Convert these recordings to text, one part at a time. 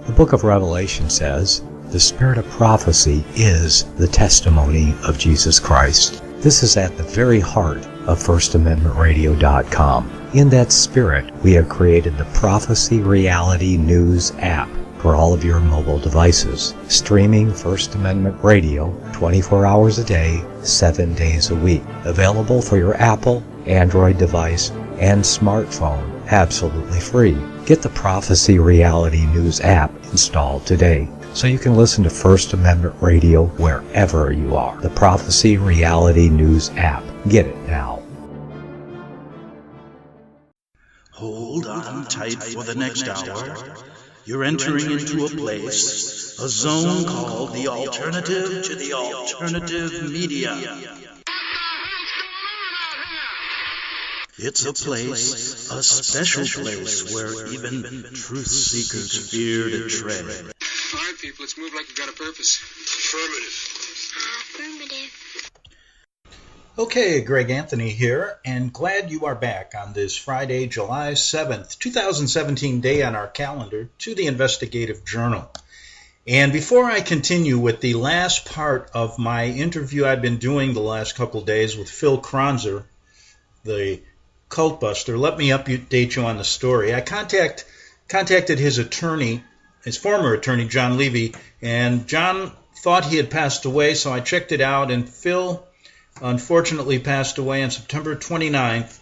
The book of Revelation says, "The spirit of prophecy is the testimony of Jesus Christ." This is at the very heart of FirstAmendmentRadio.com. In that spirit, we have created the Prophecy Reality News app for all of your mobile devices, streaming First Amendment Radio 24 hours a day, 7 days a week. Available for your Apple, Android device, and smartphone, absolutely free. Get the Prophecy Reality News app installed today, so you can listen to First Amendment Radio wherever you are. The Prophecy Reality News app. Get it now. Hold on tight for the next hour. You're entering into a place, a zone called the alternative to the alternative media. It's a place, a special place where even truth seekers fear to tread. All right, people, let's move like we've got a purpose. Affirmative. Okay, Greg Anthony here, and glad you are back on this Friday, July 7th, 2017 day on our calendar to the Investigative Journal. And before I continue with the last part of my interview I've been doing the last couple of days with Phil Kronzer, the cult buster, let me update you on the story. I contacted his attorney, his former attorney, John Levy, and John thought he had passed away, so I checked it out, and Phil unfortunately passed away on September 29th,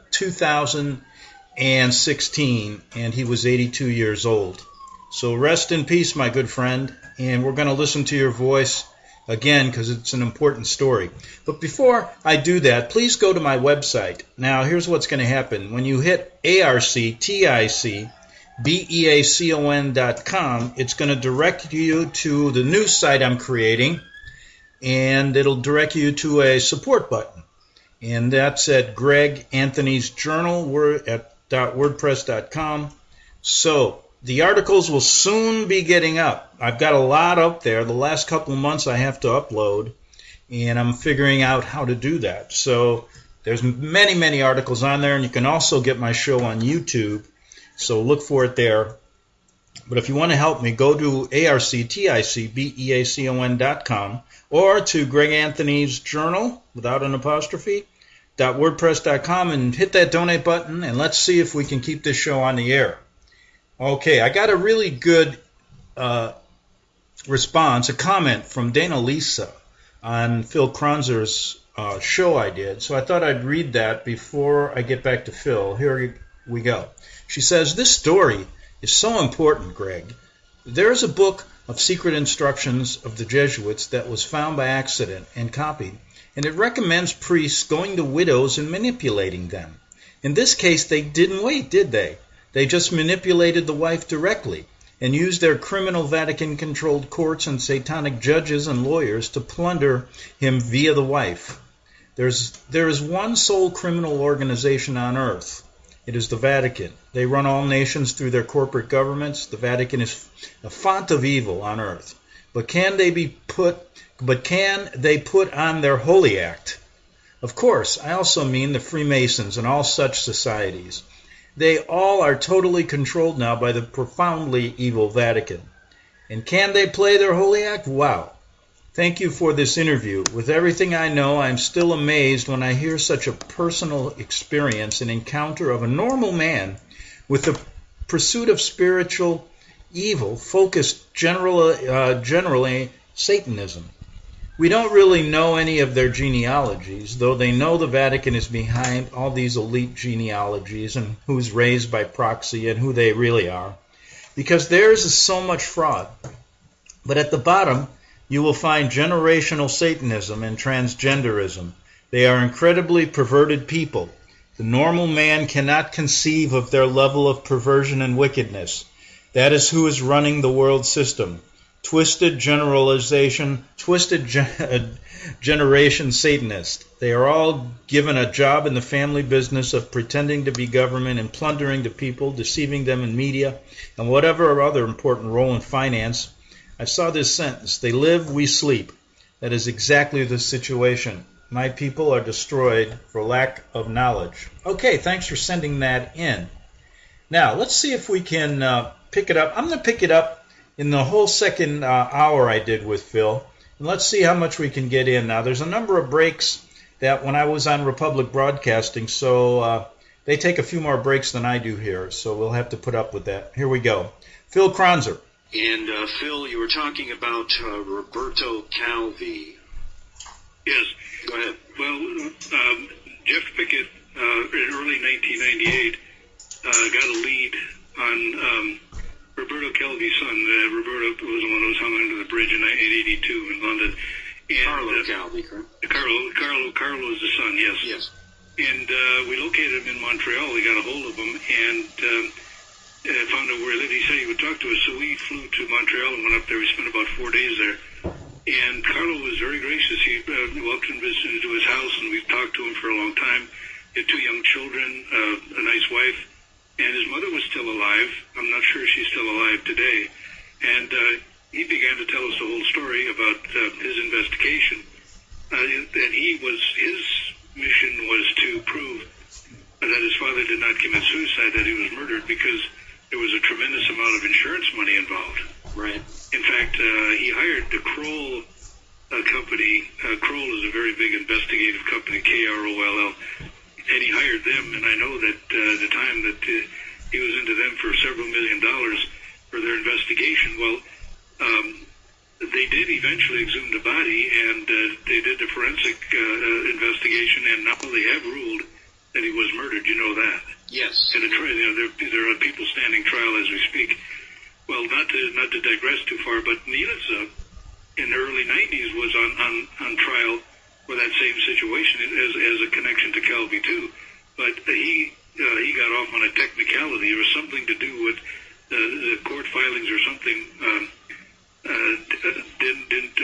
2016, and he was 82 years old. So rest in peace, my good friend, and we're going to listen to your voice again because it's an important story. But before I do that, please go to my website. Now, here's what's going to happen. When you hit ARCTICBEACON.com, it's going to direct you to the new site I'm creating, and it'll direct you to a support button. And that's at Greg Anthony's Journal at .wordpress.com. So the articles will soon be getting up. I've got a lot up there. The last couple of months I have to upload, and I'm figuring out how to do that. So there's many, many articles on there, and you can also get my show on YouTube. So look for it there. But if you want to help me, go to ARCTICBEACON.com or to Greg Anthony's Journal, without an apostrophe, .wordpress.com, and hit that donate button, and let's see if we can keep this show on the air. Okay, I got a really good response, a comment from Dana Lisa on Phil Kronzer's show I did, so I thought I'd read that before I get back to Phil. Here we go. She says, "This story is so important, Greg. There's a book of secret instructions of the Jesuits that was found by accident and copied, and it recommends priests going to widows and manipulating them. In this case, they didn't wait, did they? They just manipulated the wife directly and used their criminal Vatican-controlled courts and satanic judges and lawyers to plunder him via the wife. There is one sole criminal organization on earth. It is the Vatican. They run all nations through their corporate governments. The Vatican is a font of evil on earth. But can they put on their holy act? Of course, I also mean the Freemasons and all such societies. They all are totally controlled now by the profoundly evil Vatican. And can they play their holy act? Wow. Thank you for this interview. With everything I know, I'm still amazed when I hear such a personal experience and encounter of a normal man with the pursuit of spiritual evil focused generally Satanism. We don't really know any of their genealogies, though they know the Vatican is behind all these elite genealogies and who's raised by proxy and who they really are, because theirs is so much fraud. But at the bottom, you will find generational Satanism and transgenderism. They are incredibly perverted people. The normal man cannot conceive of their level of perversion and wickedness. That is who is running the world system. Twisted generation Satanist. They are all given a job in the family business of pretending to be government and plundering the people, deceiving them in media, and whatever other important role in finance. I saw this sentence, they live, we sleep. That is exactly the situation. My people are destroyed for lack of knowledge. Okay, thanks for sending that in. Now, let's see if we can pick it up. I'm going to pick it up in the whole second hour I did with Phil. And let's see how much we can get in. Now, there's a number of breaks that when I was on Republic Broadcasting, so they take a few more breaks than I do here, so we'll have to put up with that. Here we go. Phil Kronzer. And, Phil, you were talking about Roberto Calvi. Yes. Go ahead. Well, Jeff Pickett, in early 1998, got a lead on Roberto Calvi's son. Roberto was the one who was hung under the bridge in 1982 in London. And, Carlo Calvi, correct? Carlo is the son, yes. Yes. And we located him in Montreal. We got a hold of him and found out where he lived. He said he would talk to us, so we flew to Montreal and went up there. We spent about 4 days there. And Carlo was very gracious. He welcomed us into his house, and we've talked to him for a long time. He had 2 young children, a nice wife, and his mother was still alive. I'm not sure she's still alive today. And he began to tell us the whole story about his investigation. And his mission was to prove that his father did not commit suicide, that he was murdered, because there was a tremendous amount of insurance money involved. Right. In fact, he hired the Kroll company. Kroll is a very big investigative company, Kroll, and he hired them. And I know that the time that he was into them for several $1 million for their investigation. Well, they did eventually exhume the body, and they did the forensic investigation, and now they have ruled that he was murdered. You know that? Yes. And there are people standing trial as we speak. Well, not to digress too far, but Nilitsa in the early 90s was on trial for that same situation as a connection to Calvi too. But he got off on a technicality. There was something to do with the court filings or something didn't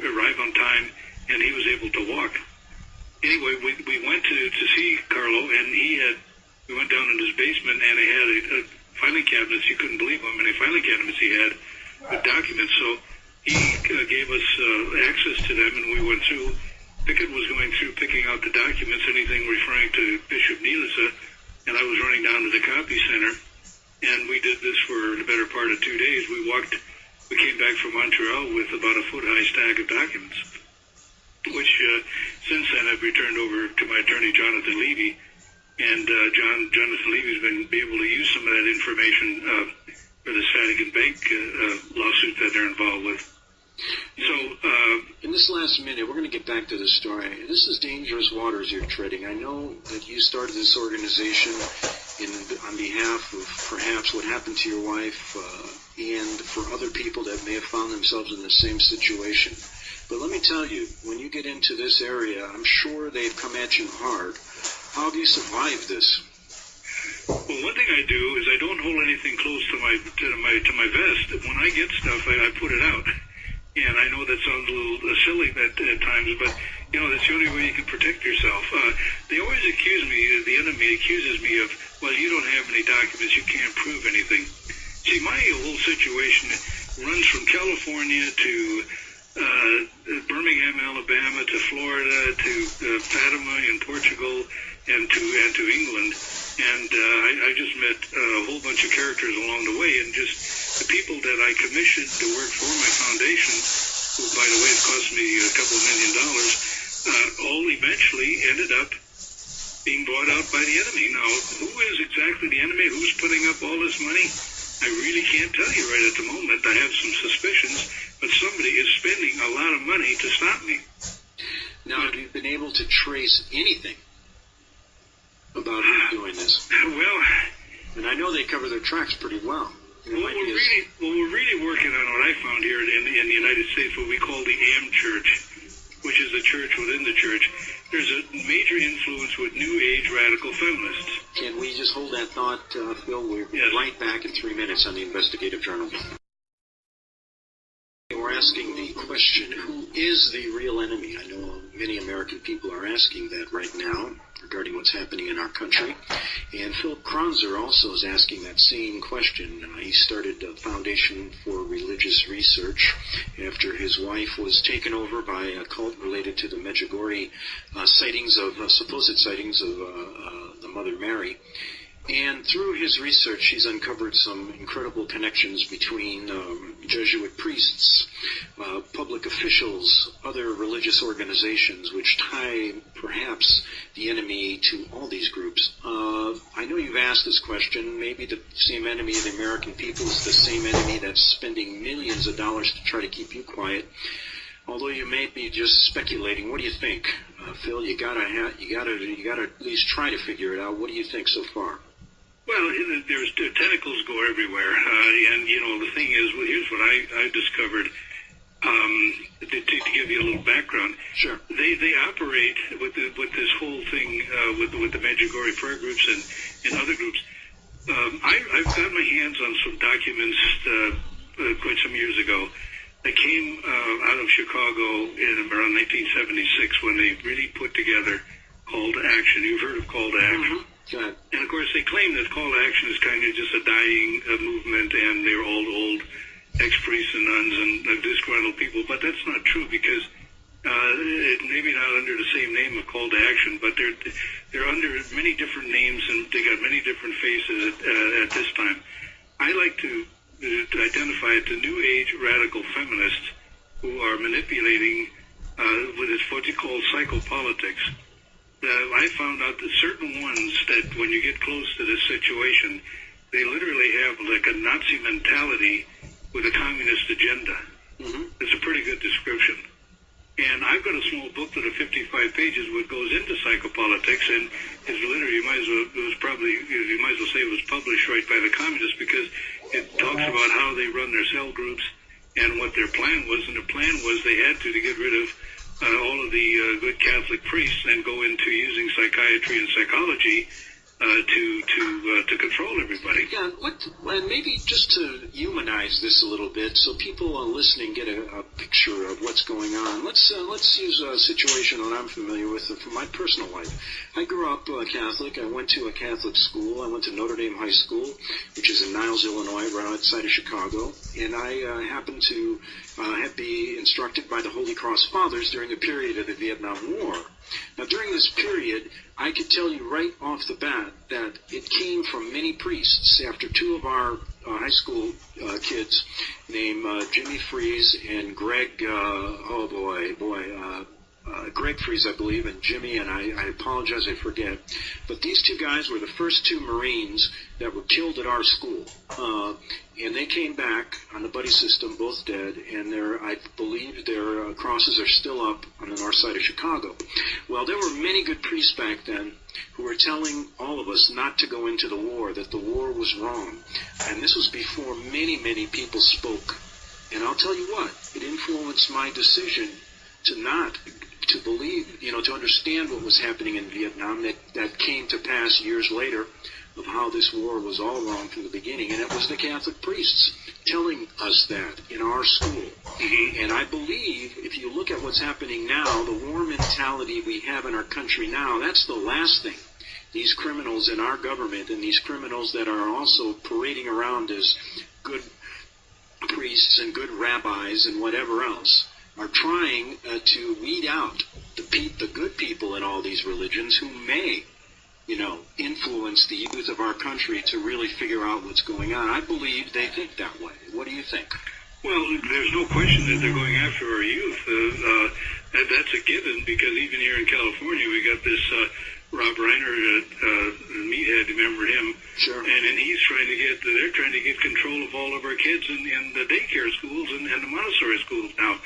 arrive on time, and he was able to walk. Anyway, we went to see Carlo, and we went down in his basement, and he had a filing cabinets. You couldn't believe how many filing cabinets he had with documents. So he gave us access to them, and we went through. Pickett was going through picking out the documents, anything referring to Bishop Nilitsa, and I was running down to the copy center, and we did this for the better part of 2 days. We came back from Montreal with about a foot-high stack of documents, which since then I've returned over to my attorney, Jonathan Levy, and Jonathan Levy's been able to use some of that information for this Vatican Bank lawsuit that they're involved with. So, in this last minute, we're going to get back to the story. This is dangerous waters you're treading. I know that you started this organization on behalf of perhaps what happened to your wife and for other people that may have found themselves in the same situation. But let me tell you, when you get into this area, I'm sure they've come at you hard. How have you survived this? Well, one thing I do is I don't hold anything close to my vest. When I get stuff, I put it out. And I know that sounds a little silly at times, but, you know, that's the only way you can protect yourself. They always accuse me, the enemy accuses me of, well, you don't have any documents, you can't prove anything. See, my whole situation runs from California to Birmingham, Alabama, to Florida, to Fatima in Portugal, and to England. And I just met a whole bunch of characters along the way, and just the people that I commissioned to work for my foundation, who, by the way, it cost me a couple $1 million, all eventually ended up being bought out by the enemy. Now, who is exactly the enemy? Who's putting up all this money? I really can't tell you right at the moment. I have some suspicions, but somebody is spending a lot of money to stop me. Now, have you been able to trace anything about who's doing this? Well, and I know they cover their tracks pretty well. We're really working on what I found here in the United States, what we call the AM Church, which is a church within the church. There's a major influence with New Age radical feminists. Can we just hold that thought, Phil? We're right back in 3 minutes on the Investigative Journal. We're asking the question, who is the real enemy? I know many American people are asking that right now regarding what's happening in our country. And Phil Kronzer also is asking that same question. He started a foundation for religious research after his wife was taken over by a cult related to the Medjugorje supposed sightings of the Mother Mary. And through his research, he's uncovered some incredible connections between Jesuit priests, public officials, other religious organizations, which tie perhaps the enemy to all these groups. I know you've asked this question. Maybe the same enemy of the American people is the same enemy that's spending millions of dollars to try to keep you quiet. Although you may be just speculating, what do you think, Phil? You gotta at least try to figure it out. What do you think so far? Well, there's tentacles go everywhere, and the thing is, well, here's what I discovered. To give you a little background, sure. They operate with this whole thing with the Medjugorje prayer groups and other groups. I've got my hands on some documents quite some years ago that came out of Chicago in around 1976 when they really put together Call to Action. You've heard of Call to Action. Mm-hmm. And of course they claim that Call to Action is kind of just a dying movement and they're all old ex-priests and nuns and disgruntled people, but that's not true because maybe not under the same name of Call to Action, but they're under many different names and they got many different faces at this time. I like to identify it to New Age radical feminists who are manipulating with what you call psychopolitics. I found out that certain ones that when you get close to this situation, they literally have like a Nazi mentality with a communist agenda. Mm-hmm. It's a pretty good description. And I've got a small booklet of 55 pages which goes into psychopolitics, and it's literally you might as well say it was published right by the communists because it talks about how they run their cell groups and what their plan was. And their plan was they had to get rid of all of the good Catholic priests and go into using psychiatry and psychology to control everybody. Yeah, and maybe just to humanize this a little bit, so people listening get a picture of what's going on. Let's use a situation that I'm familiar with from my personal life. I grew up Catholic. I went to a Catholic school. I went to Notre Dame High School, which is in Niles, Illinois, right outside of Chicago. And I happened to be instructed by the Holy Cross Fathers during the period of the Vietnam War. Now, during this period, I could tell you right off the bat that it came from many priests. After two of our high school kids named Jimmy Freeze and Greg, Greg Freeze, I believe, and Jimmy, and I apologize, I forget. But these two guys were the first two Marines that were killed at our school. And they came back on the buddy system, both dead, and I believe their crosses are still up on the north side of Chicago. Well, there were many good priests back then who were telling all of us not to go into the war, that the war was wrong. And this was before many, many people spoke. And I'll tell you what, it influenced my decision to believe, to understand what was happening in Vietnam that came to pass years later, of how this war was all wrong from the beginning. And it was the Catholic priests telling us that in our school. Mm-hmm. And I believe if you look at what's happening now, the war mentality we have in our country now, that's the last thing. These criminals in our government and these criminals that are also parading around as good priests and good rabbis and whatever else are trying to weed out the good people in all these religions who may influence the youth of our country to really figure out what's going on. I believe they think that way. What do you think? Well, there's no question that they're going after our youth. That's a given because even here in California, we got this Rob Reiner, meathead, remember him? Sure. And they're trying to get control of all of our kids in the daycare schools and the Montessori schools now.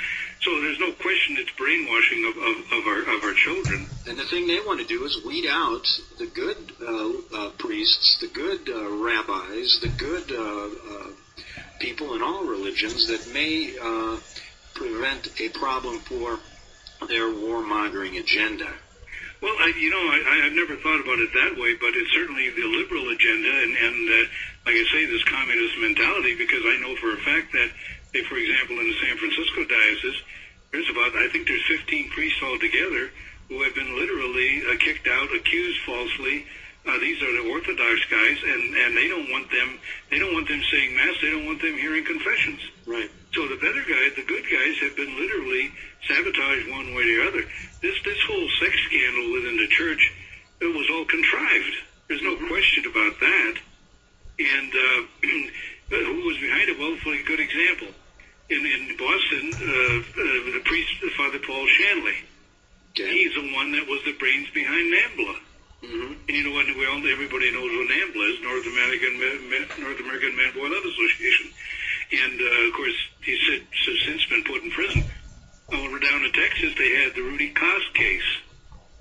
So there's no question it's brainwashing of our children. And the thing they want to do is weed out the good priests, the good rabbis, the good people in all religions that may prevent a problem for their warmongering agenda. Well, I've never thought about it that way, but it's certainly the liberal agenda and like I say, this communist mentality, because I know for a fact that, for example, in the San Francisco diocese, there's 15 priests altogether who have been literally kicked out, accused falsely. These are the Orthodox guys, and they don't want them saying Mass. They don't want them hearing confessions. Right. So the better guys, the good guys, have been literally sabotaged one way or the other. This whole sex scandal within the church, it was all contrived. There's no question about that. behind it? Well, for a good example, in Boston, the priest, Father Paul Shanley, he's the one that was the brains behind NAMBLA. And you know what? Everybody knows what NAMBLA is, North American Man Boy Love Association. And of course, he's since been put in prison. Over down in Texas, they had the Rudy Koss case,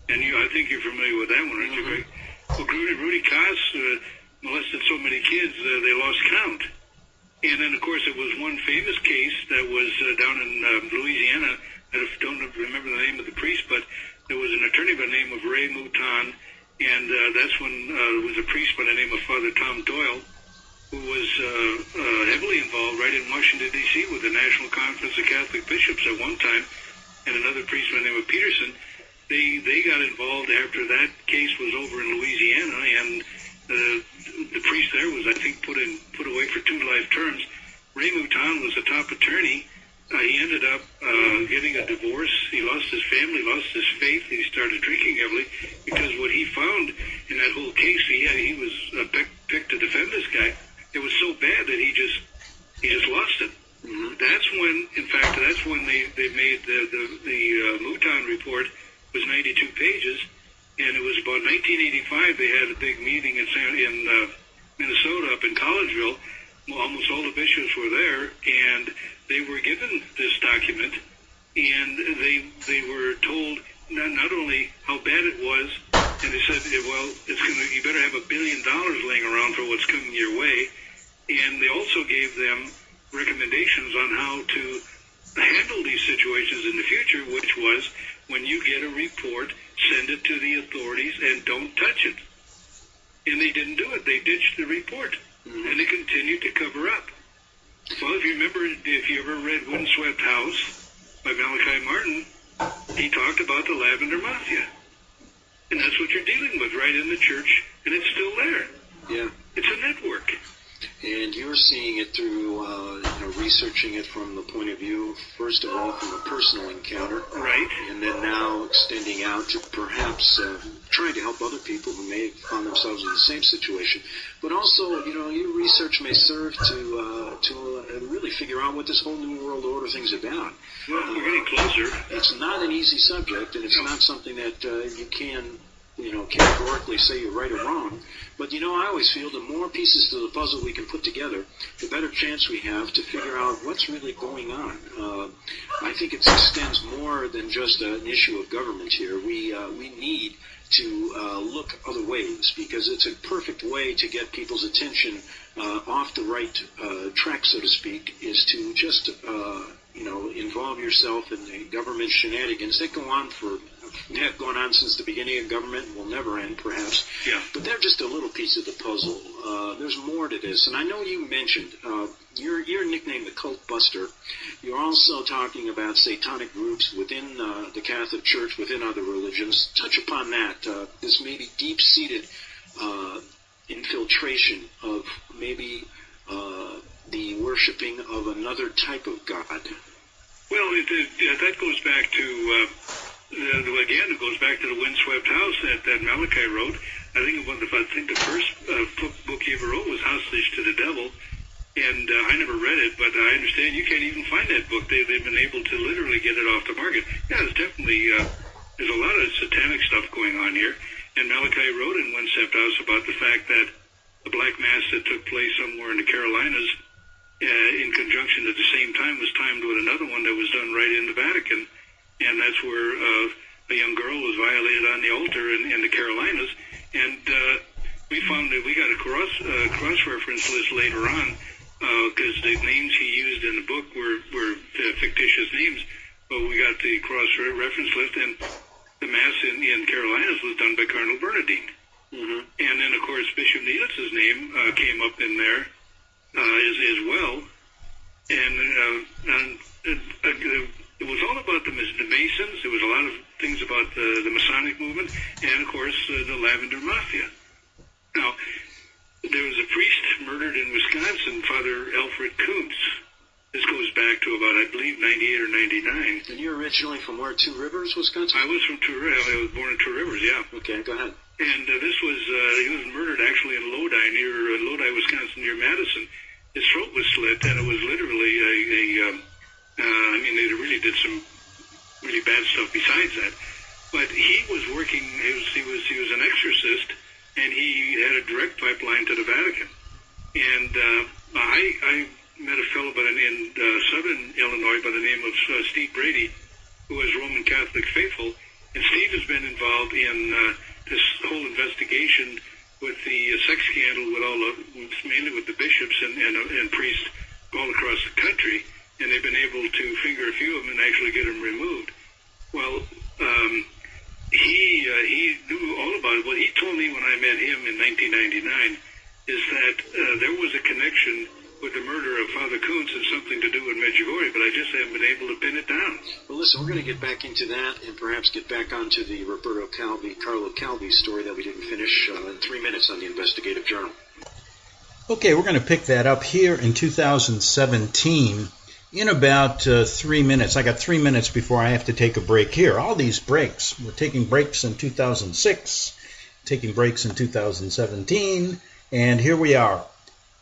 and I think you're familiar with that one, aren't you, Greg? Well, Rudy Koss molested so many kids they lost count. And then, of course, it was one famous case that was down in Louisiana. I don't remember the name of the priest, but there was an attorney by the name of Ray Mouton, and that's when there was a priest by the name of Father Tom Doyle, who was heavily involved right in Washington, D.C. with the National Conference of Catholic Bishops at one time, and another priest by the name of Peterson. They got involved after that case was over in Louisiana, and the priest there was, I think, put away for 2 life terms. Ray Mouton was the top attorney. He ended up getting a divorce. He lost his family, lost his faith. He started drinking heavily because what he found in that whole case, he was picked to defend this guy. It was so bad that he just lost it. That's when they made the Mouton report was 92 pages, and it was about 1985. They had a big meeting in Minnesota up in Collegeville. Almost all the bishops were there, and they were given this document, and they were told not only how bad it was, and they said, well, you better have $1 billion laying around for what's coming your way. And they also gave them recommendations on how to handle these situations in the future, which was when you get a report, send it to the authorities and don't touch it. And they didn't do it. They ditched the report, and they continued to cover up. Well, if you ever read Windswept House by Malachi Martin, he talked about the Lavender Mafia. And that's what you're dealing with right in the church, and it's still there. Yeah. It's a network. And you're seeing it through, researching it from the point of view, first of all, from a personal encounter. Right. And then now extending out to perhaps trying to help other people who may have found themselves in the same situation. But also, your research may serve to really figure out what this whole New World Order thing's about. Well, we're getting closer. It's not an easy subject, and it's not something that you can categorically say you're right or wrong. But, I always feel the more pieces to the puzzle we can put together, the better chance we have to figure out what's really going on. I think it extends more than just an issue of government here. We need to look other ways, because it's a perfect way to get people's attention off the right track, so to speak, is to just, involve yourself in the government shenanigans that have gone on since the beginning of government and will never end, perhaps. Yeah. But they're just a little piece of the puzzle. There's more to this. And I know you mentioned, you're nicknamed the Cult Buster. You're also talking about satanic groups within the Catholic Church, within other religions. Touch upon that. This maybe deep-seated infiltration of maybe the worshiping of another type of God. Well, that goes back to... again, it goes back to the Windswept House that Malachi wrote. I think the first book he ever wrote was Hostage to the Devil, and I never read it, but I understand you can't even find that book. They've been able to literally get it off the market. Yeah, there's definitely there's a lot of satanic stuff going on here, and Malachi wrote in Windswept House about the fact that the Black Mass that took place somewhere in the Carolinas in conjunction at the same time was timed with another one that was done right in the Vatican. And that's where a young girl was violated on the altar in the Carolinas. And we found that we got a cross-reference list later on, because the names he used in the book were fictitious names. But we got the cross-reference list, and the Mass in Carolinas was done by Cardinal Bernardine. And then, of course, Bishop Neelitz's name came up in there as well. And it was all about the Masons. There was a lot of things about the Masonic movement, and, of course, the Lavender Mafia. Now, there was a priest murdered in Wisconsin, Father Alfred Kuntz. This goes back to about, I believe, 98 or 99. And you're originally from where, Two Rivers, Wisconsin? I was from Two Rivers. I was born in Two Rivers, yeah. Okay, go ahead. And he was murdered actually in Lodi, Wisconsin, near Madison. his throat was slit, and it was literally I mean, they really did some really bad stuff besides that. But he was working. He was an exorcist, and he had a direct pipeline to the Vatican. And I met a fellow in southern Illinois by the name of Steve Brady, who was Roman Catholic faithful. And Steve has been involved in this whole investigation with the sex scandal, mainly with the bishops and priests all across the country. And they've been able to finger a few of them and actually get them removed. Well, he knew all about it. What he told me when I met him in 1999 is that there was a connection with the murder of Father Kuntz and something to do with Medjugorje, but I just haven't been able to pin it down. Well, listen, we're going to get back into that and perhaps get back onto the Carlo Calvi story that we didn't finish in 3 minutes on the Investigative Journal. Okay, we're going to pick that up here in 2017 in about 3 minutes. I got 3 minutes before I have to take a break here. All these breaks. We're taking breaks in 2006, taking breaks in 2017, and here we are.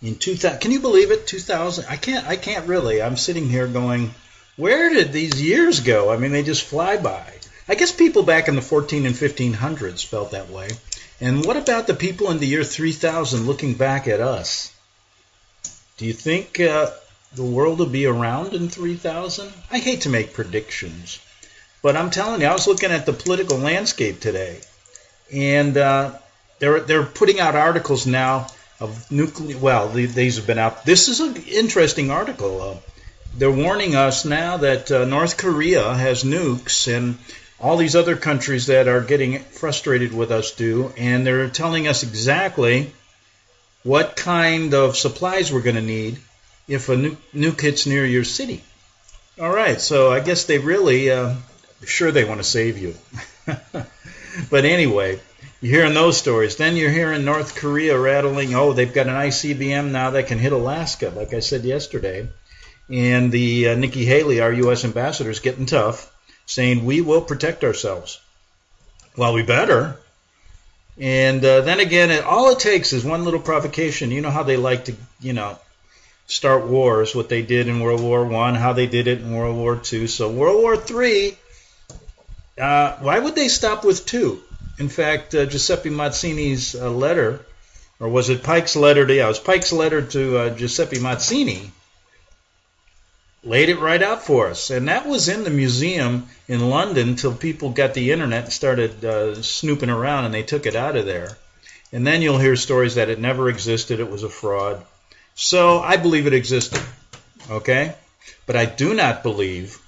In 2000, can you believe it? 2000. I can't really. I'm sitting here going, where did these years go? I mean, they just fly by. I guess people back in the 14 and 1500s felt that way. And what about the people in the year 3000 looking back at us? Do you think the world will be around in 3000? I hate to make predictions, but I'm telling you, I was looking at the political landscape today, and they're putting out articles now of nuclear. Well, these have been out. This is an interesting article. They're warning us now that North Korea has nukes, and all these other countries that are getting frustrated with us do, and they're telling us exactly what kind of supplies we're going to need if a nuke hits near your city. All right, so I guess they really, sure they want to save you. But anyway, you're hearing those stories. Then you're hearing North Korea rattling, they've got an ICBM now that can hit Alaska, like I said yesterday. And the Nikki Haley, our U.S. ambassador, is getting tough, saying we will protect ourselves. Well, we better. And then again, all it takes is one little provocation. You know how they like to, start wars, what they did in World War I, how they did it in World War II. So World War III, why would they stop with two? In fact, Giuseppe Mazzini's letter, or was it Pike's letter to, it was Pike's letter to Giuseppe Mazzini, laid it right out for us. And that was in the museum in London until people got the internet and started snooping around, and they took it out of there. And then you'll hear stories that it never existed, it was a fraud. So I believe it existed, okay? But I do not believe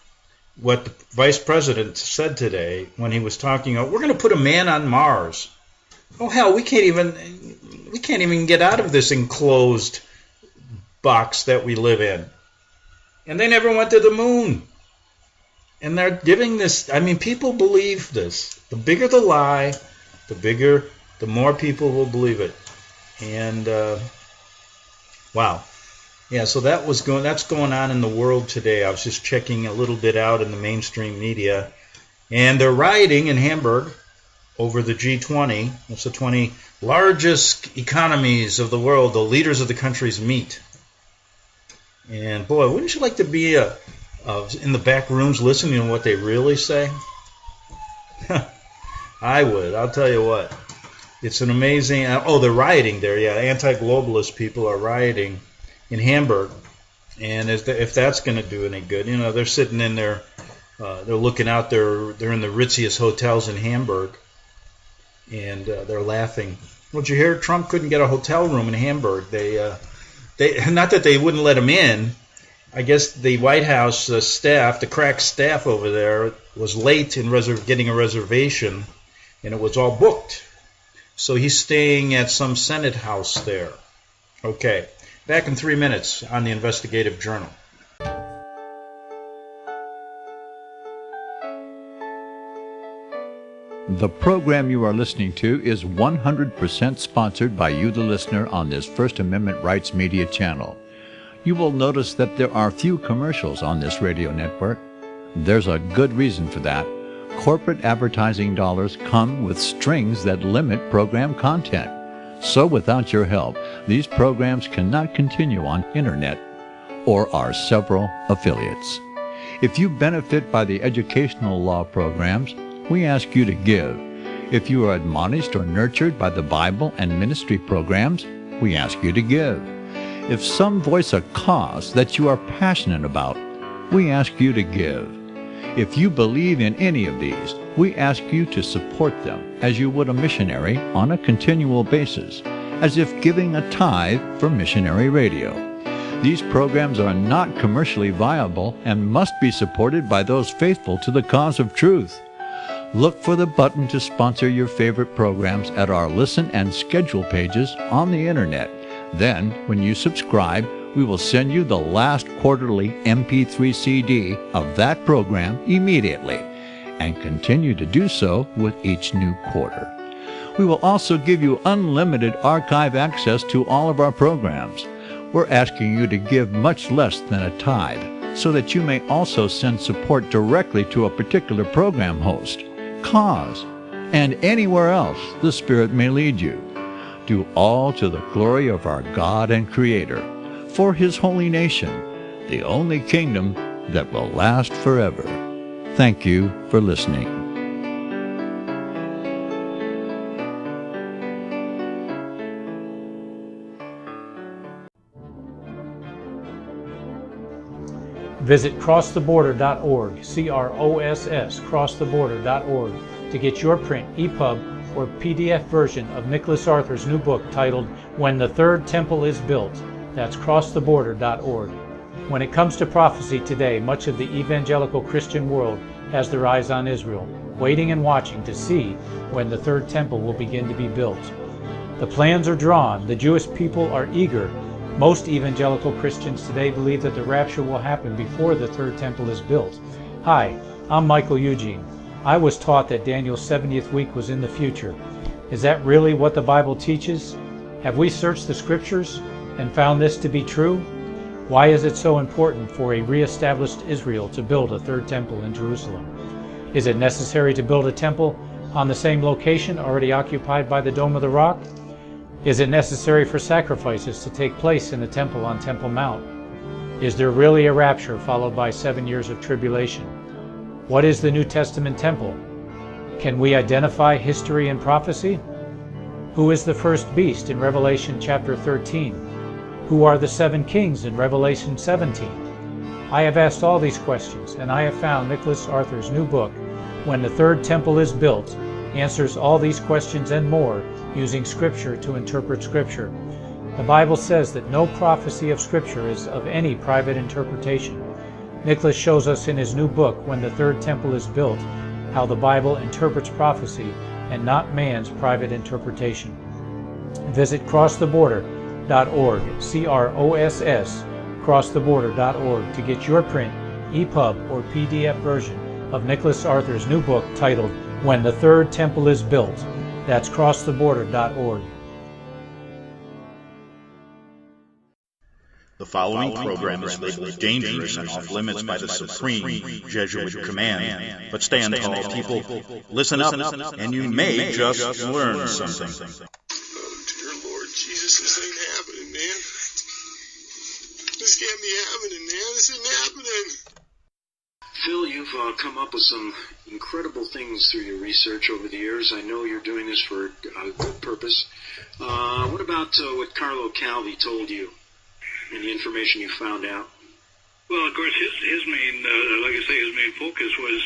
what the vice president said today when he was talking about, we're going to put a man on Mars. Oh, hell, we can't even get out of this enclosed box that we live in. And they never went to the moon. And they're giving this, people believe this. The bigger the lie, the more people will believe it. And, wow. Yeah, so that's going on in the world today. I was just checking a little bit out in the mainstream media. And they're rioting in Hamburg over the G20. It's the 20 largest economies of the world. The leaders of the countries meet. And boy, wouldn't you like to be in the back rooms listening to what they really say? I would. I'll tell you what. It's an amazing... they're rioting there. Yeah, anti-globalist people are rioting in Hamburg. And if that's going to do any good, they're sitting in there, they're looking out there, they're in the ritziest hotels in Hamburg, and they're laughing. Well, did you hear Trump couldn't get a hotel room in Hamburg? They not that they wouldn't let him in. I guess the White House staff, the crack staff over there, was late in getting a reservation, and it was all booked. So he's staying at some Senate house there. Okay, back in 3 minutes on the Investigative Journal. The program you are listening to is 100% sponsored by you, the listener, on this First Amendment Rights Media channel. You will notice that there are few commercials on this radio network. There's a good reason for that. Corporate advertising dollars come with strings that limit program content. So without your help, these programs cannot continue on internet or our several affiliates. If you benefit by the educational law programs, we ask you to give. If you are admonished or nurtured by the Bible and ministry programs, we ask you to give. If some voice a cause that you are passionate about, we ask you to give. If you believe in any of these, we ask you to support them as you would a missionary on a continual basis, as if giving a tithe for missionary radio. These programs are not commercially viable and must be supported by those faithful to the cause of truth. Look for the button to sponsor your favorite programs at our listen and schedule pages on the internet. Then, when you subscribe, we will send you the last quarterly MP3 CD of that program immediately, and continue to do so with each new quarter. We will also give you unlimited archive access to all of our programs. We're asking you to give much less than a tithe, so that you may also send support directly to a particular program host, cause, and anywhere else the Spirit may lead you. Do all to the glory of our God and Creator, for His holy nation, the only kingdom that will last forever. Thank you for listening. Visit crosstheborder.org, C-R-O-S-S, crosstheborder.org, to get your print, EPUB, or PDF version of Nicholas Arthur's new book titled When the Third Temple is Built. That's crosstheborder.org. When it comes to prophecy today, much of the evangelical Christian world has their eyes on Israel, waiting and watching to see when the third temple will begin to be built. The plans are drawn. The Jewish people are eager. Most evangelical Christians today believe that the rapture will happen before the third temple is built. Hi, I'm Michael Eugene. I was taught that Daniel's 70th week was in the future. Is that really what the Bible teaches? Have we searched the scriptures and found this to be true? Why is it so important for a re-established Israel to build a third temple in Jerusalem? Is it necessary to build a temple on the same location already occupied by the Dome of the Rock? Is it necessary for sacrifices to take place in the temple on Temple Mount? Is there really a rapture followed by 7 years of tribulation? What is the New Testament temple? Can we identify history and prophecy? Who is the first beast in Revelation chapter 13? Who are the 7 kings in Revelation 17? I have asked all these questions, and I have found Nicholas Arthur's new book, When the Third Temple is Built, answers all these questions and more using Scripture to interpret Scripture. The Bible says that no prophecy of Scripture is of any private interpretation. Nicholas shows us in his new book, When the Third Temple is Built, how the Bible interprets prophecy and not man's private interpretation. Visit crosstheborder.org, C-R-O-S-S, crosstheborder.org, to get your print, EPUB, or PDF version of Nicholas Arthur's new book titled When the Third Temple is Built. That's crosstheborder.org. The following program is labeled dangerous and off limits by the supreme Jesuit command. But stand tall, people. Listen up, and you may just learn something. Oh, dear Lord Jesus, this ain't happening, man. This can't be happening, man. This isn't happening. Phil, you've come up with some incredible things through your research over the years. I know you're doing this for a good purpose. What about what Carlo Calvi told you and the information you found out? Well, of course, his main, like I say, his main focus was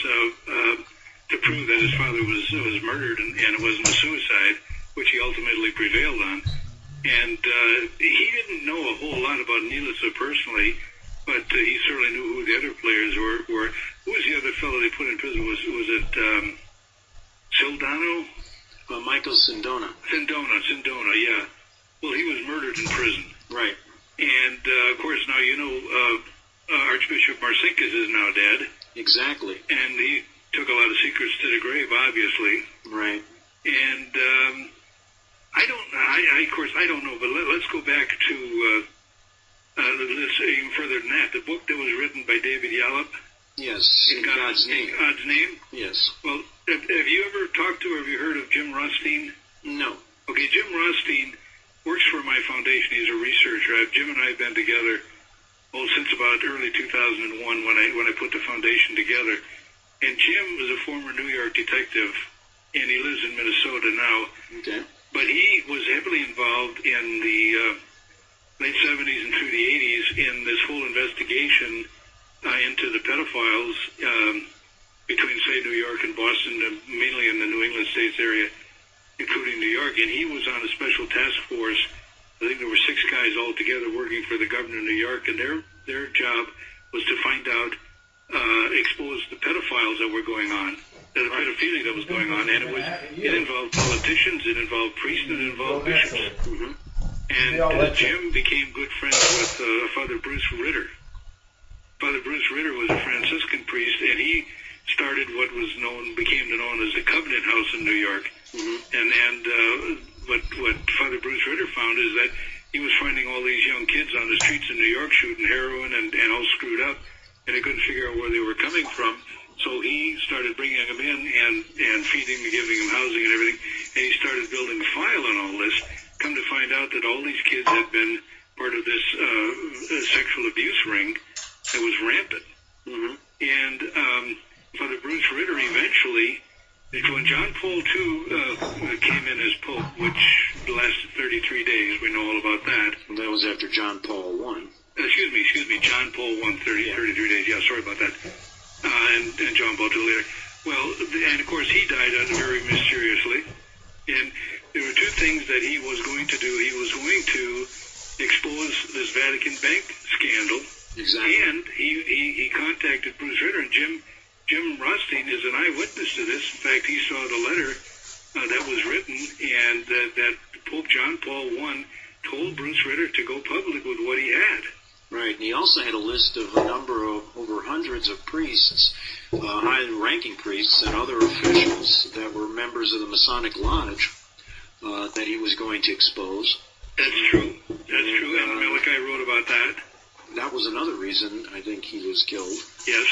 to prove that his father was murdered and it wasn't a suicide, which he ultimately prevailed on. And he didn't know a whole lot about Nilitsa personally, but he certainly knew who the other players were. Who was the other fellow they put in prison? Was it Sildano? Michael Sindona. Sindona, yeah. Well, he was murdered in prison. Right. And, of course, now you know Archbishop Marcinkus is now dead. Exactly. And he took a lot of secrets to the grave, obviously. Right. And of course, I don't know, but let's go back to even further than that. The book that was written by David Yallop. Yes, in God's Name. In God's Name? Yes. Well, have you ever talked to or have you heard of Jim Rothstein? No. Okay. Okay, Jim Rothstein works for my foundation. He's a researcher. Jim and I have been together since about early 2001 when I put the foundation together. And Jim was a former New York detective, and he lives in Minnesota now. Okay. But he was heavily involved in the late 70s and through the 80s in this whole investigation into the pedophiles between, say, New York and Boston, mainly in the New England states area, including New York. And he was on a special task force. I think there were 6 guys all together working for the governor of New York, and their job was to find out, expose the pedophiles that were going on, the pedophilia that was going on, and it involved politicians, it involved priests, and it involved bishops. Mm-hmm. And Jim became good friends with Father Bruce Ritter. Father Bruce Ritter was a Franciscan priest, and he started what became known as the Covenant House in New York. Mm-hmm. And what Father Bruce Ritter found is that he was finding all these young kids on the streets in New York shooting heroin and all screwed up, and he couldn't figure out where they were coming from. So he started bringing them in and feeding and giving them housing and everything, and he started building a file on all this. Come to find out that all these kids had been part of this sexual abuse ring that was rampant. Mm-hmm. And Father Bruce Ritter eventually, when John Paul II came in as Pope, which lasted 33 days, we know all about that. And that was after John Paul I. Excuse me, John Paul I, 33 days. Yeah, sorry about that. And John Paul II later. Well, and of course he died very mysteriously. And there were 2 things that he was going to do. He was going to expose this Vatican bank scandal. Exactly. And he contacted Bruce Ritter, and Jim Rothstein is an eyewitness to this. In fact, he saw the letter that was written, and that Pope John Paul I told Bruce Ritter to go public with what he had. Right, and he also had a list of a number of over hundreds of priests, high-ranking priests and other officials that were members of the Masonic Lodge that he was going to expose. That's true. That's true, and Malachi wrote about that. That was another reason I think he was killed. Yes.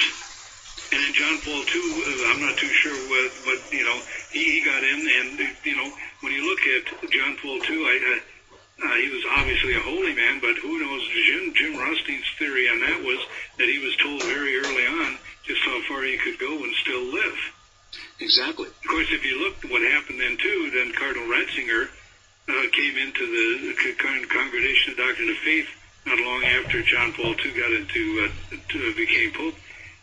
And then John Paul II, I'm not too sure what he got in, and, when you look at John Paul II, he was obviously a holy man, but who knows, Jim Rothstein's theory on that was that he was told very early on just how far he could go and still live. Exactly. Of course, if you look at what happened then, too, then Cardinal Ratzinger came into the Congregation of Doctrine of Faith not long after John Paul II became Pope.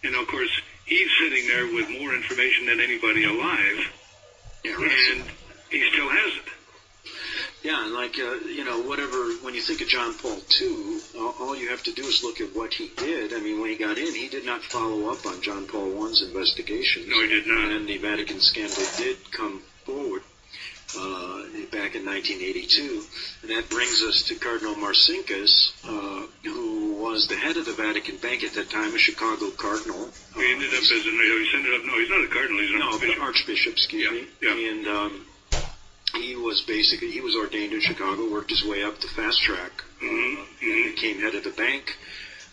And, of course, he's sitting there with more information than anybody alive, and he still has it. Yeah, and whatever, when you think of John Paul II, all you have to do is look at what he did. I mean, when he got in, he did not follow up on John Paul I's investigations. No, he did not. And the Vatican scandal did come forward back in 1982. And that brings us to Cardinal Marcinkus, who was the head of the Vatican Bank at that time, a Chicago cardinal. He ended up he's not a cardinal, he's an archbishop. Archbishop, excuse me. Yeah. And he was ordained in Chicago, worked his way up the fast track, and became head of the bank.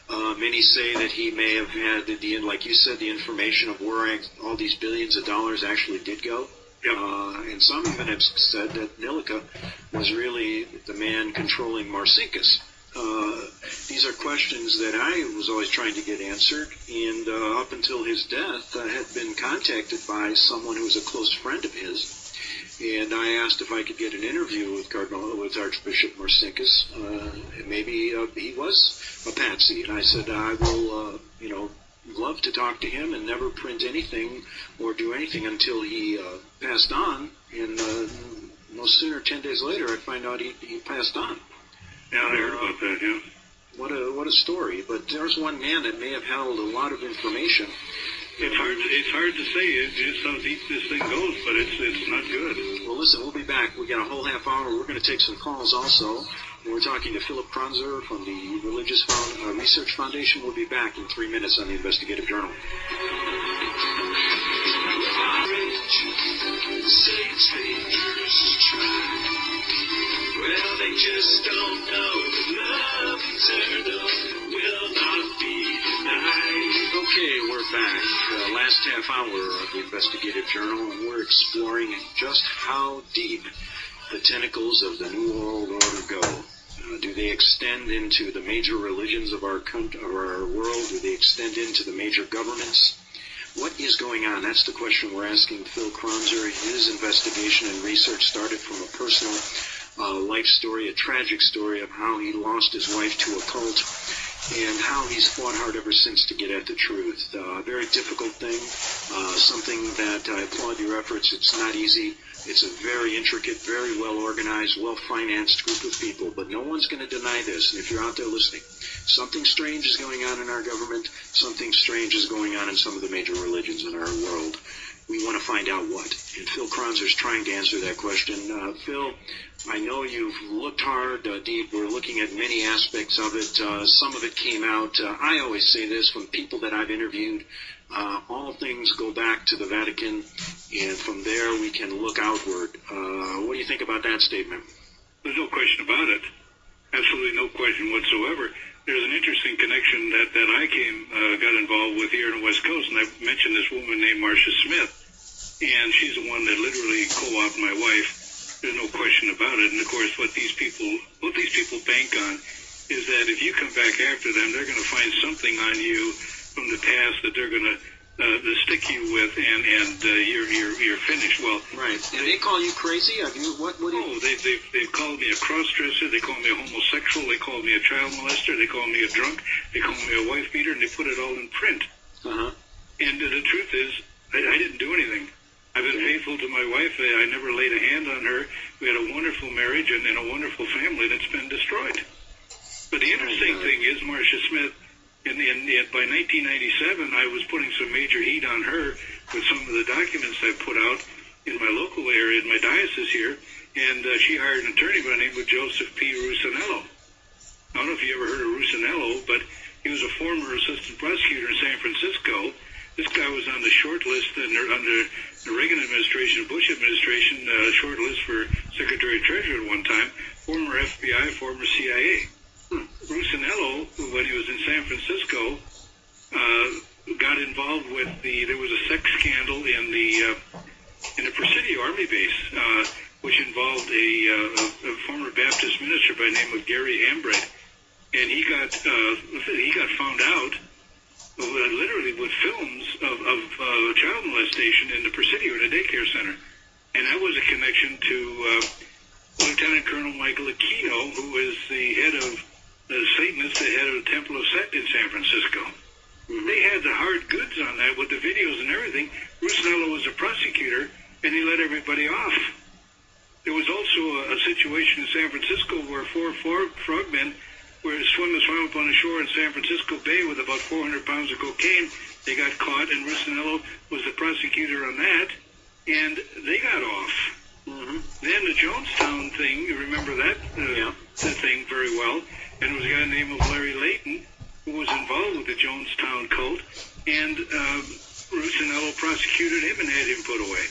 Many say that he may have had, like you said, the information of where all these billions of dollars actually did go. Yep. And some even have said that Nilica was really the man controlling Marcinkus. These are questions that I was always trying to get answered, and up until his death, I had been contacted by someone who was a close friend of his. And I asked if I could get an interview with Archbishop Marcinkus. Maybe he was a patsy. And I said, I will, love to talk to him and never print anything or do anything until he passed on. And no sooner, 10 days later, I find out he passed on. Yeah, I heard about that, yeah. What a story. But there's one man that may have held a lot of information. It's hard to say just how deep this thing goes, but it's not good. Well, listen, we'll be back. We got a whole half hour. We're going to take some calls also. We're talking to Philip Kronzer from the Religious Research Foundation. We'll be back in 3 minutes on the Investigative Journal. Well, they just don't know that love eternal will not be denied. Okay, we're back. Last half hour of the Investigative Journal, and we're exploring just how deep the tentacles of the New World Order go? Do they extend into the major religions of our world? Do they extend into the major governments? What is going on? That's the question we're asking Phil Kronzer. His investigation and research started from a personal life story, a tragic story of how he lost his wife to a cult and how he's fought hard ever since to get at the truth. A very difficult thing, something that I applaud your efforts. It's not easy. It's a very intricate, very well-organized, well-financed group of people, but no one's going to deny this. And if you're out there listening, something strange is going on in our government. Something strange is going on in some of the major religions in our world. We want to find out what. And Phil Kronzer is trying to answer that question. Phil, I know you've looked hard, deep. We're looking at many aspects of it. Some of it came out. I always say this from people that I've interviewed. All things go back to the Vatican, and from there we can look outward. What do you think about that statement? There's no question about it. Absolutely no question whatsoever. There's an interesting connection that I got involved with here on the West Coast, and I mentioned this woman named Marcia Smith, and she's the one that literally co-opted my wife. There's no question about it. And of course, what these people bank on is that if you come back after them, they're going to find something on you from the past that they're going to stick you with, and you're finished. Well, right. And they call you crazy? Have you what? Oh, they've called me a cross-dresser. They call me a homosexual. They call me a child molester. They call me a drunk. They call me a wife beater, and they put it all in print. Uh-huh. And the truth is, I didn't do anything. I've been faithful to my wife. I never laid a hand on her. We had a wonderful marriage and a wonderful family that's been destroyed. But the interesting thing is, Marcia Smith, by 1997, I was putting some major heat on her with some of the documents I put out in my local area, in my diocese here, and she hired an attorney by the name of Joseph P. Rusinello. I don't know if you ever heard of Rusinello, but he was a former assistant prosecutor in San Francisco. This guy was on the short list under the Reagan administration, Bush administration, short list for Secretary of Treasury at one time, former FBI, former CIA. Rusinello, when he was in San Francisco, got involved with there was a sex scandal in the Presidio Army base, which involved a former Baptist minister by the name of Gary Ambright, and he got found out literally with films of child molestation in the Presidio in a daycare center, and that was a connection to Lieutenant Colonel Michael Aquino, who is the head of the Satanists, the head of the Temple of Set in San Francisco. Mm-hmm. They had the hard goods on that with the videos and everything. Rusinello was a prosecutor, and he let everybody off. There was also a situation in San Francisco where four frogmen were swimming up on the shore in San Francisco Bay with about 400 pounds of cocaine. They got caught, and Rusinello was the prosecutor on that, and they got off. Mm-hmm. Then the Jonestown thing, you remember that the thing very well, and it was a guy named Larry Layton who was involved with the Jonestown cult, and Rusinello prosecuted him and had him put away.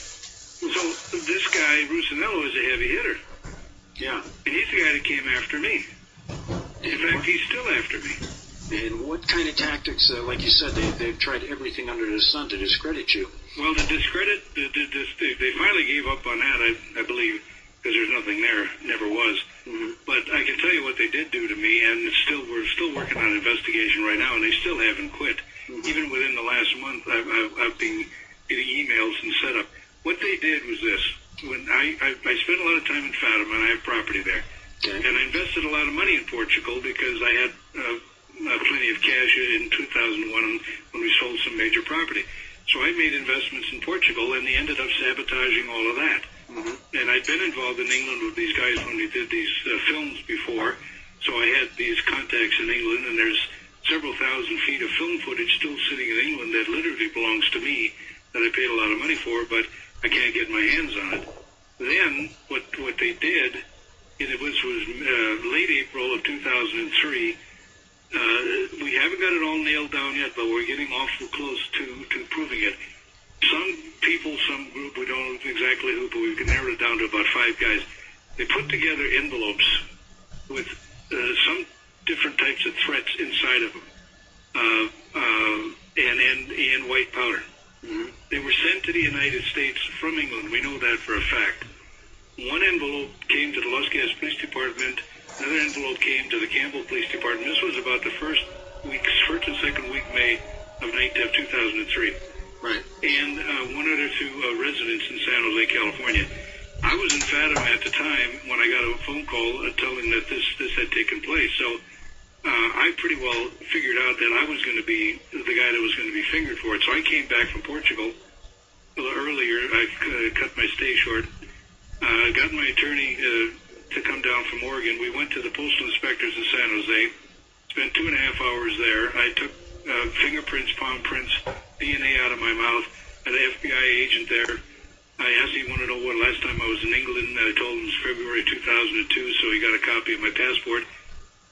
So this guy, Rusinello, is a heavy hitter. Yeah. And he's the guy that came after me. In fact, he's still after me. And what kind of tactics, like you said, they've tried everything under the sun to discredit you. Well, to discredit, they finally gave up on that, I believe, because there's nothing there, never was. Mm-hmm. But I can tell you what they did do to me, and we're still working on an investigation right now, and they still haven't quit. Mm-hmm. Even within the last month, I've been getting emails and set up. What they did was this. When I spent a lot of time in Fatima, and I have property there. Okay. And I invested a lot of money in Portugal because I had plenty of cash in 2001 when we sold some major property. So I made investments in Portugal, and they ended up sabotaging all of that. Mm-hmm. And I'd been involved in England with these guys when we did these films before, so I had these contacts in England, and there's several thousand feet of film footage still sitting in England that literally belongs to me, that I paid a lot of money for, but I can't get my hands on it. Then what they did, and it was late April of 2003. We haven't got it all nailed down yet, but we're getting awful close to proving it. Some people, some group, we don't know exactly who, but we can narrow it down to about 5 guys. They put together envelopes with some different types of threats inside of them, and white powder. Mm-hmm. They were sent to the United States from England. We know that for a fact. one envelope came to the Los Gatos Police Department, another envelope came to the Campbell Police Department. This was about the first and second week May of 2003. Right. And one other to residents in San Jose, California. I was in Fathom at the time when I got a phone call telling that this had taken place. So I pretty well figured out that I was going to be the guy that was going to be fingered for it. So I came back from Portugal a little earlier. I cut my stay short. Got my attorney to come down from Oregon. We went to the postal inspectors in San Jose. Spent 2.5 hours there. I took fingerprints, palm prints, DNA out of my mouth. Had an FBI agent there. I asked him, wanted to know what last time I was in England. I told him it was February 2002, so he got a copy of my passport.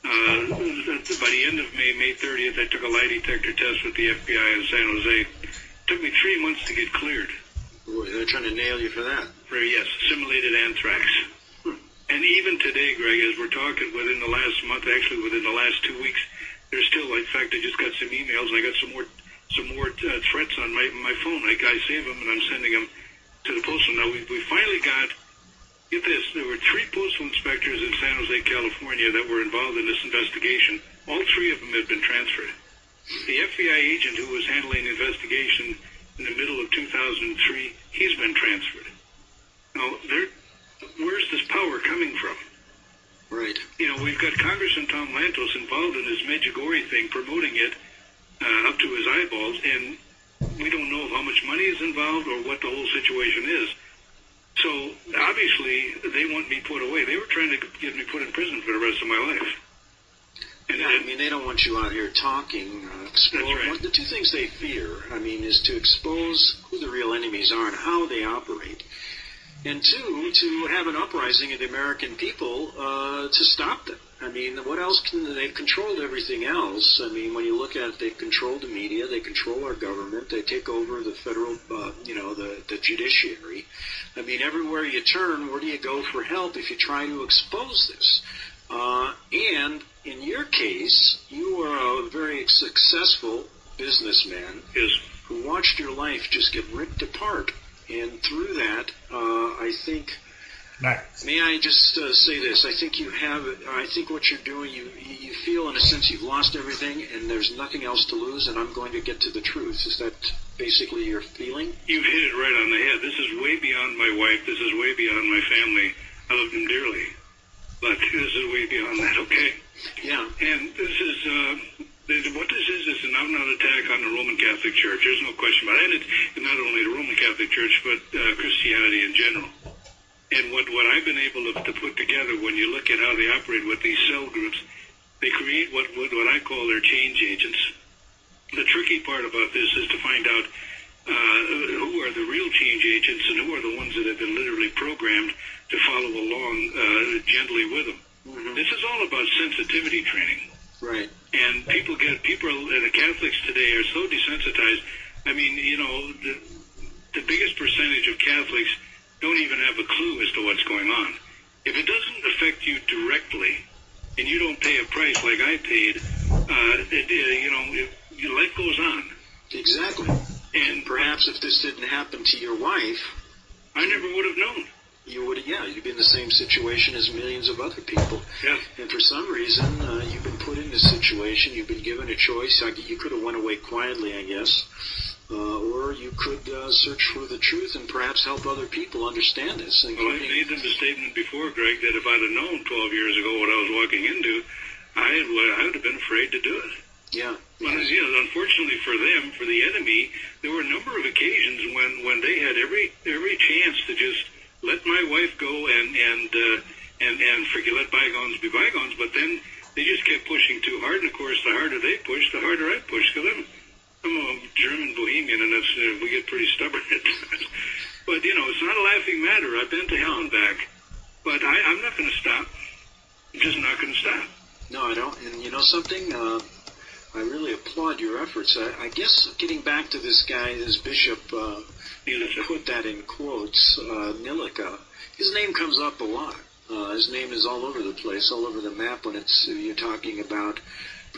By the end of May 30th, I took a lie detector test with the FBI in San Jose. It took me 3 months to get cleared. Boy, they're trying to nail you for that. Yes, simulated anthrax. And even today, Greg, as we're talking, within the last month, actually within the last 2 weeks, there's still, in fact, I just got some emails, and I got some more threats on my phone. I save them, and I'm sending them to the postal. Now, we finally got, get this, there were 3 postal inspectors in San Jose, California that were involved in this investigation. All 3 of them have been transferred. The FBI agent who was handling the investigation in the middle of 2003, he's been transferred. Now, where's this power coming from? Right. You know, we've got Congressman Tom Lantos involved in this Medjugorje thing, promoting it up to his eyeballs, and we don't know how much money is involved or what the whole situation is. So, obviously, they want me put away. They were trying to get me put in prison for the rest of my life. And I mean, they don't want you out here talking, expose. That's right. The 2 things they fear, I mean, is to expose who the real enemies are and how they operate. And 2, to have an uprising of the American people to stop them. I mean, what else they've controlled everything else. I mean, when you look at it, they've controlled the media, they control our government, they take over the federal, the judiciary. I mean, everywhere you turn, where do you go for help if you try to expose this? And in your case, you were a very successful businessman who watched your life just get ripped apart. And through that, I think, may I just say this? I think I think what you're doing, you feel in a sense you've lost everything and there's nothing else to lose and I'm going to get to the truth. Is that basically your feeling? You've hit it right on the head. This is way beyond my wife. This is way beyond my family. I love them dearly. But this is way beyond that, okay? Yeah. And this is, what this is an out-and-out attack on the Roman Catholic Church. There's no question about it. And it's not only the Roman Catholic Church, but Christianity in general. And what I've been able to put together when you look at how they operate with these cell groups, they create what I call their change agents. The tricky part about this is to find out who are the real change agents and who are the ones that have been literally programmed to follow along gently with them. Mm-hmm. This is all about sensitivity training. Right. And the Catholics today are so desensitized. I mean, you know, the biggest percentage of Catholics don't even have a clue as to what's going on. If it doesn't affect you directly, and you don't pay a price like I paid, your life goes on. Exactly. And perhaps if this didn't happen to your wife, I never would have known. You'd be in the same situation as millions of other people. Yeah. And for some reason, you've been put in this situation, you've been given a choice. You could have went away quietly, I guess. Or you could search for the truth and perhaps help other people understand this. Well, I made them the statement before, Greg, that if I'd have known 12 years ago what I was walking into, I would have been afraid to do it. Yeah. Well, unfortunately for them, for the enemy, there were a number of occasions when they had every chance to just let my wife go and let bygones be bygones, but then they just kept pushing too hard, and of course, the harder they pushed, the harder I pushed, because I'm a German bohemian, and we get pretty stubborn at times. But, it's not a laughing matter. I've been to hell and back, but I'm not going to stop. I'm just not going to stop. No, I don't. And you know something? I really applaud your efforts. I guess getting back to this guy, this bishop, put that in quotes, Nilika, his name comes up a lot. His name is all over the place, all over the map when you're talking about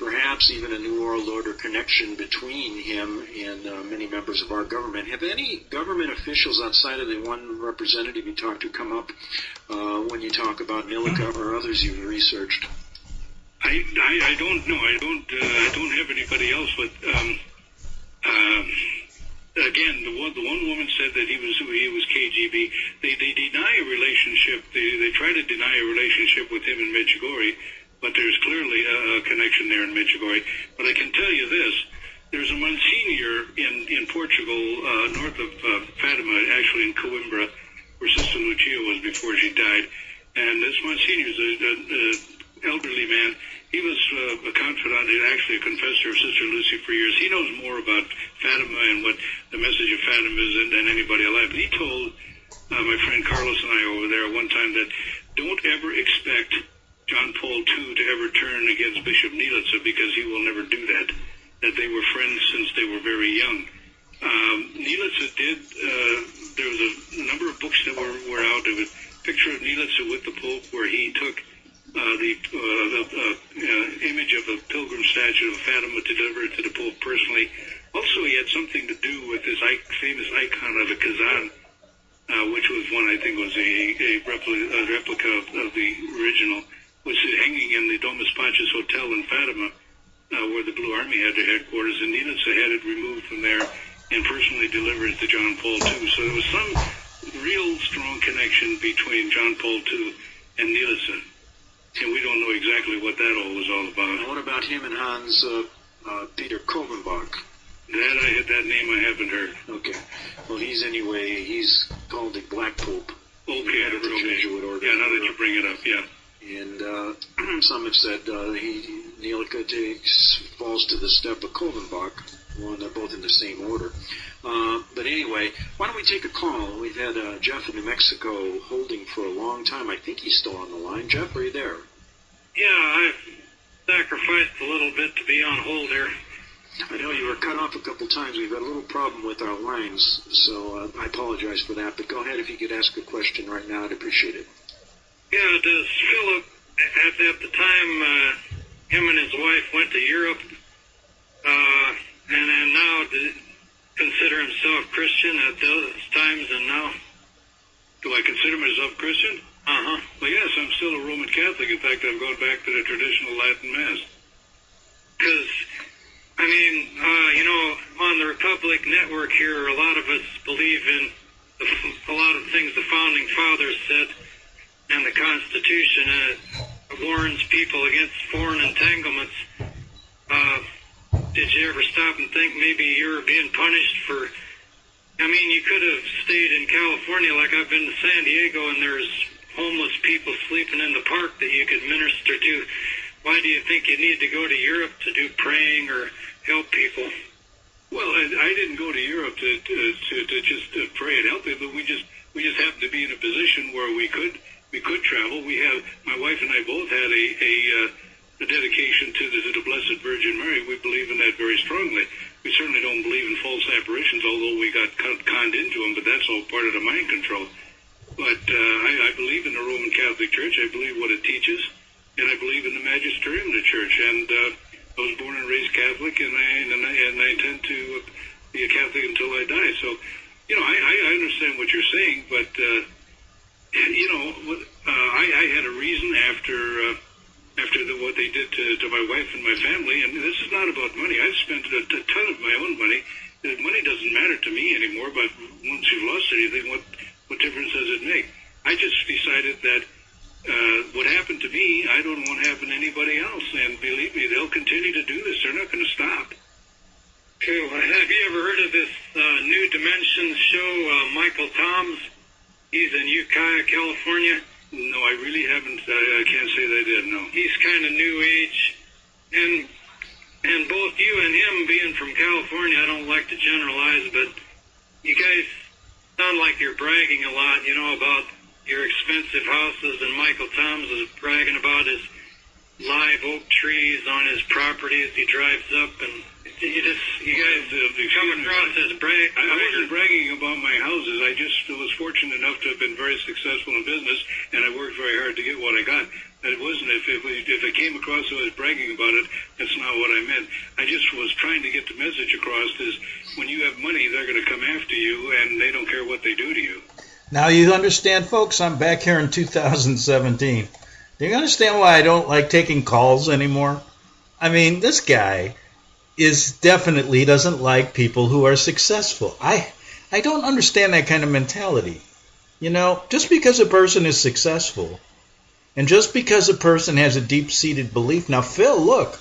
perhaps even a New World Order connection between him and many members of our government. Have any government officials outside of the one representative you talked to come up when you talk about Nilica or others you've researched? I don't know. I don't have anybody else, but again, the one woman said that he was KGB. They deny a relationship. They try to deny a relationship with him in Medjugorje, but there's clearly a connection there in Medjugorje. But I can tell you this: there's a Monsignor in Portugal, north of Fatima, actually in Coimbra, where Sister Lucia was before she died. And this Monsignor is an elderly man. He was a confidant and actually a confessor of Sister Lucy for years. He knows more about Fatima and what the message of Fatima is than anybody alive. He told my friend Carlos and I over there one time that don't ever expect John Paul II to ever turn against Bishop Nilica, because he will never do that, that they were friends since they were very young. Nilica did, there was a number of books that were out. There was a picture of Nilica with the Pope where he took the image of a pilgrim statue of Fatima to deliver it to the Pope personally. Also, he had something to do with this famous icon of the Kazan, which was one, I think, was a replica of the original, which is hanging in the Domus Pachas Hotel in Fatima, where the Blue Army had their headquarters, and Nilica had it removed from there and personally delivered it to John Paul II. So there was some real strong connection between John Paul II and Nilica. And we don't know exactly what that all was all about. And what about him and Hans Peter Kovenbach? That name I haven't heard. Okay. Well, he's called the Black Pope. Okay, Head of the Jesuit Order. Yeah, now that you bring it up, yeah. And some have said Nilica falls to the step of Kovenbach. Well, they're both in the same order. But anyway, why don't we take a call? We've had Jeff in New Mexico holding for a long time. I think he's still on the line. Jeff, are you there? Yeah, I've sacrificed a little bit to be on hold here. I know you were cut off a couple times. We've had a little problem with our lines, so I apologize for that. But go ahead, if you could ask a question right now, I'd appreciate it. Yeah, does Philip, at the time him and his wife went to Europe, and then now consider himself Christian at those times and now? Do I consider myself Christian? Uh-huh. Well, yes, I'm still a Roman Catholic. In fact, I've gone back to the traditional Latin Mass. Because, I mean, on the Republic Network here, a lot of us believe in a lot of things the Founding Fathers said, and the Constitution warns people against foreign entanglements. Did you ever stop and think maybe you're being punished for... I mean, you could have stayed in California, like I've been to San Diego, and there's homeless people sleeping in the park that you could minister to. Why do you think you need to go to Europe to do praying or help people? Well, I didn't go to Europe to just pray and help people. We just happened to be in a position where we could travel. My wife and I both had a dedication to the Blessed Virgin Mary. We believe in that very strongly. We certainly don't believe in false apparitions, although we got conned into them, but that's all part of the mind control. But I believe in the Roman Catholic Church. I believe what it teaches, and I believe in the magisterium of the Church. And I was born and raised Catholic, and I intend to be a Catholic until I die. So, I understand what you're saying, but I had a reason after what they did to my wife and my family, and this is not about money. I've spent a ton of my own money. Money doesn't matter to me anymore, but once you've lost anything, what difference does it make? I just decided that what happened to me, I don't want to happen to anybody else, and believe me, they'll continue to do this. They're not going to stop. Okay, well, have you ever heard of this New Dimensions show, Michael Toms? He's in Ukiah, California. No, I really haven't. I can't say that I did, no. He's kind of new age. And both you and him being from California, I don't like to generalize, but you guys sound like you're bragging a lot, about your expensive houses, and Michael Toms is bragging about his live oak trees on his property as he drives up, and you guys come across as brag. I wasn't bragging about my houses. I just was fortunate enough to have been very successful in business, and I worked very hard to get what I got. It wasn't, if it came across as I was bragging about it, that's not what I meant. I just was trying to get the message across is when you have money, they're going to come after you, and they don't care what they do to you. Now you understand, folks, I'm back here in 2017. Do you understand why I don't like taking calls anymore? I mean, this guy is definitely doesn't like people who are successful. I don't understand that kind of mentality. You know, just because a person is successful and just because a person has a deep-seated belief. Now, Phil, look,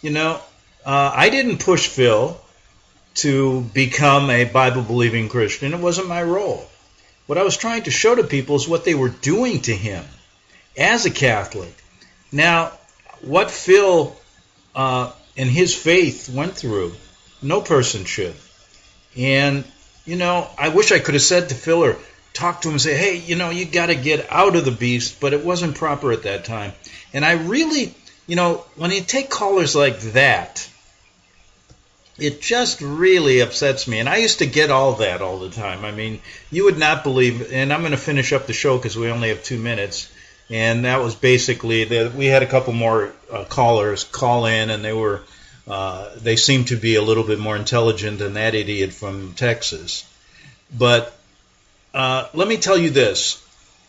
you know, I didn't push Phil to become a Bible-believing Christian. It wasn't my role. What I was trying to show to people is what they were doing to him as a Catholic. Now, what Phil and his faith went through, no person should. And, you know, I wish I could have said to Phil or talked to him and say, hey, you know, you got to get out of the beast, but it wasn't proper at that time. And I really, you know, when you take callers like that, it just really upsets me. And I used to get all that all the time. I mean, you would not believe, and I'm going to finish up the show because we only have 2 minutes. And that was basically that we had a couple more callers call in, and they seemed to be a little bit more intelligent than that idiot from Texas. But let me tell you this.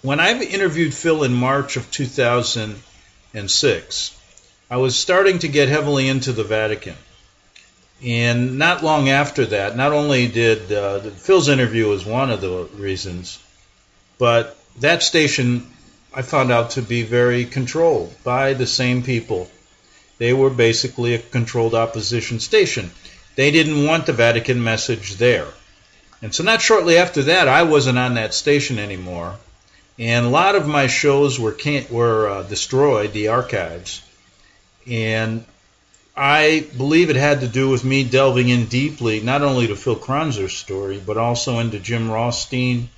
When I interviewed Phil in March of 2006, I was starting to get heavily into the Vatican. And not long after that, not only did Phil's interview was one of the reasons, but that station I found out to be very controlled by the same people. They were basically a controlled opposition station. They didn't want the Vatican message there. And so not shortly after that, I wasn't on that station anymore. And a lot of my shows were destroyed, the archives. And I believe it had to do with me delving in deeply, not only to Phil Kronzer's story, but also into Jim Rothstein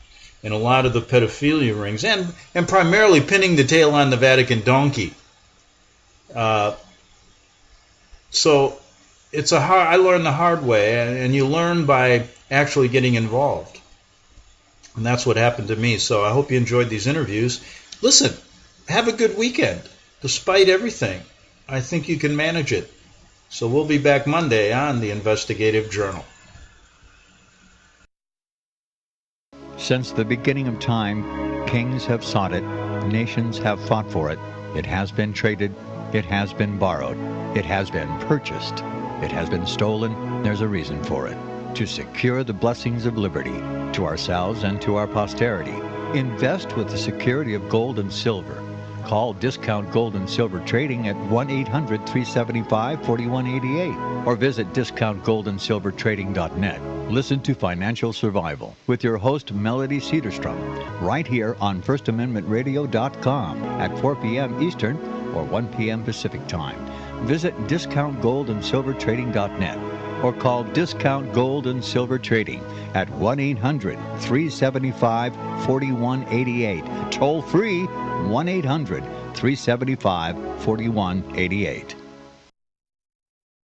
and a lot of the pedophilia rings, and primarily pinning the tail on the Vatican donkey. So it's I learned the hard way, and you learn by actually getting involved. And that's what happened to me. So I hope you enjoyed these interviews. Listen, have a good weekend. Despite everything, I think you can manage it. So we'll be back Monday on the Investigative Journal. Since the beginning of time, kings have sought it, nations have fought for it. It has been traded, it has been borrowed, it has been purchased, it has been stolen. There's a reason for it. To secure the blessings of liberty to ourselves and to our posterity. Invest with the security of gold and silver. Call Discount Gold and Silver Trading at 1-800-375-4188 or visit discountgoldandsilvertrading.net. Listen to Financial Survival with your host Melody Cedarstrom right here on FirstAmendmentRadio.com at 4 p.m. Eastern or 1 p.m. Pacific Time. Visit discountgoldandsilvertrading.net or call Discount Gold and Silver Trading at 1-800-375-4188. Toll free 1-800-375-4188.